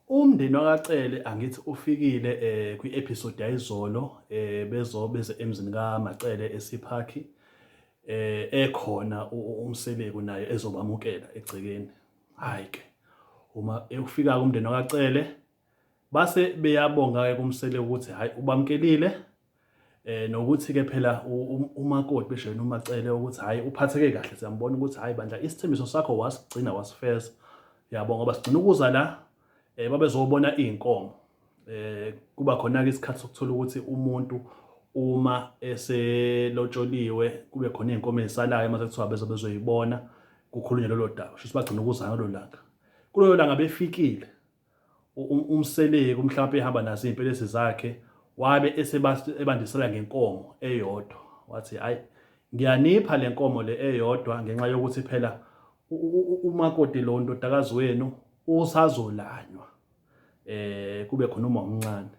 Umndeni wakwaCele angithi ufikile kwi-episode yayizolo beze emzini kaMacele eSiphakhi ekhona uMseleku naye ezobamukela egcekeni. Hhayi ke uma ufika kumndeni wakwaCele base beyabonga-ke kuMseleku ukuthi hhayi ubamukelile nokuthi ke phela umakoti besho yena uMacele ukuthi hhayi uphatheke kahle, siyambona ukuthi hhayi bandla isithembiso sakho wasigcina wasifeza. Yabonga ngoba sigcina ukuza la babezobona iy'nkomo. Kuba khona-ke isikhathi sokuthola ukuthi umuntu uma eselotsholiwe kube khona iy'nkomo ey'salayo mase kuthiwa bezoyibona kukhulunywe lolo daba. Shuthi bagcina ukuza ngalolo langa. Kulelo langa befikile uMseleku mhlawumpe ehamba nazo iy'mpelesi zakhe wabe ebandisela ngenkomo eyodwa. Wathi hhayi ngiyanipha le nkomo le eyodwa ngenxa yokuthi phela umakoti lo ndodakazi wenu usazolanywa. Kube khona uma omncane.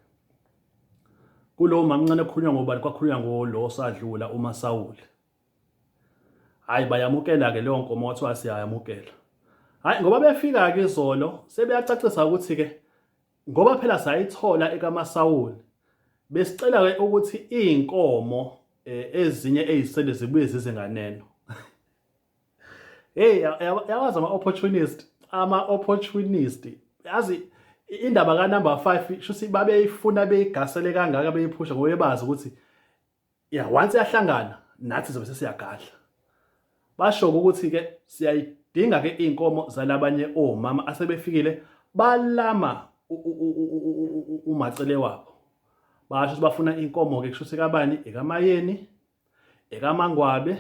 Kulo uma omncane kukhulunywa ngobani? Kwakhulunywa ngolo osadlula uMasawuli. Hhayi bayamukela-ke leyo nkomo kwathiwa siyayamukela. Hhayi ngoba befika-ke izolo sebeyacacisa ukuthi-ke ngoba phela sayithola ekaMasawuli besicela-ke ukuthi iy'nkomo ezinye ey'sele zibuye zize nganeno. Hey yawazi ama-opportunist yazi indaba ka-number 5 shuthi babeyifuna beyigasele kangaka beyiphusha ngoba bebazi ukuthi once yahlangana nathi zobe sesiyagadla. Basho-ke ukuthi-ke siyayidinga-ke iy'nkomo zalabanye omama asebefikile balama uMacele wabo. Basho ukuthi bafuna inkomo-ke kushuthi kabani? EkaMayeni, ekaMangwabe,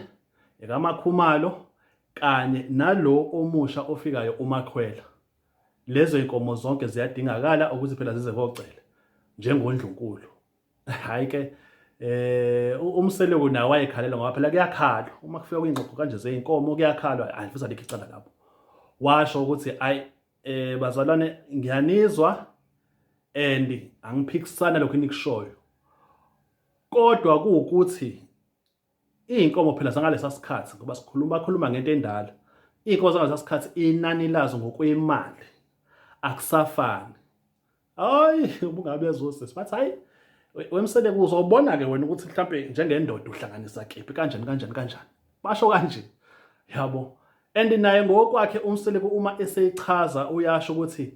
ekamaKhumalo kanye nalo omusha ofikayo uMakhwela. Lezo y'nkomo zonke ziyadingakala ukuthi phela zize koCele njengoNdlunkulu. Hhayi ke uMseleku naye wayekhalela ngoba phela kuyakhalwa uma kufika kwiy'ngxoxo kanje zey'nkomo kuyakhalwa. Angifisa alikho icala lapho. Washo ukuthi hhayi bazalwane ngiyanizwa and angiphikisana lokhu enikushoyo, kodwa kuwukuthi iy'nkomo phela zangalesa sikhathi ngoba bakhuluma ngento endala. Iy'nkomo zangalesa sikhathi inani lazo ngokwemali akusafani. Hayi ubungabe ezosisi bathi hhayi weMseleku uzobona-ke wena ukuthi mhlampe njengendoda uhlanganisa kephi kanjani. Basho kanje yabo. And naye ngokwakhe uMseleku uma eseyichaza uyasho ukuthi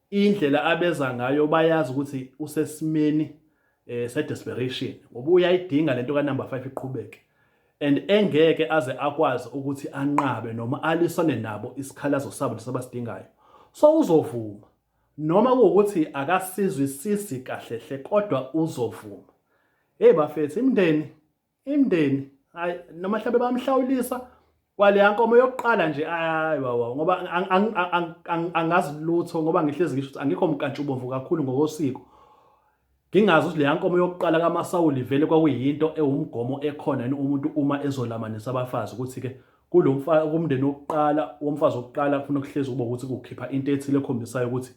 indlela abeza ngayo bayazi ukuthi usesimeni se-desperation ngoba uyayidinga lento ka-number 5 iqhubeke and engeke aze akwazi ukuthi anqabe noma alisane nabo isikhalazo sabo lesabasidingayo. So uzovuma noma kuwukuthi akasizwisisi kahlehle kodwa uzovuma. Hey bafethu imndeni hayi noma mhlawumbe bamhlawulisa kwaleya nkomo yokuqala nje hayi ngoba angazi lutho ngoba ngihlezi ngisho ukuthi angikho mkantshubomvu kakhulu ngokosiko. Ngingazi ukuthi leya nkomo yokuqala kaMasawuli vele kwakuyinto ewumgomo ekhona yini umuntu uma ezolamanisa abafazi ukuthi-ke kumndeni wokuqala womfazi wokuqala kufuna ukuhlezi kuba ukuthi kukhipha into ethile ekhombisayo ukuthi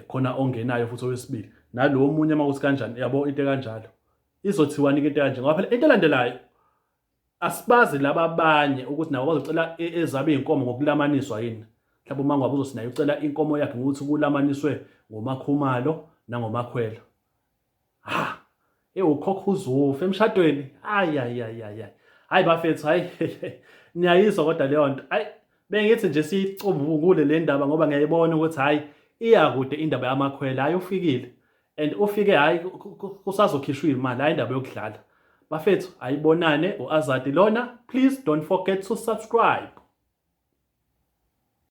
khona ongenayo futhi owesibili nalo omunye uma kuthi kanjani yabo into kanjalo izothiwani into kanje ngoba phela into elandelayo asibazi laba abanye ukuthi nabo bazocela ezabe iy'nkomo ngokulamaniswa yini. Mhlawumbe uMangwabe uzosinayo ucela inkomo yakhe ngokuthi kulamaniswe ngomaKhumalo nangoMakhwela. Ukhokha uzufa emshadweni. Hayi bafethu hayi niyayizwa kodwa leyo nto. Hayi bengithi nje siyicubungule le ndaba ngoba ngiyayibona ukuthi hayi iyakude indaba yaMakhwela. Hayi ufikile and ufike hayi kusazokhishwa imali hayi indaba yokudlala. Bafethu ayibonane uAzadi lona. Please don't forget to subscribe.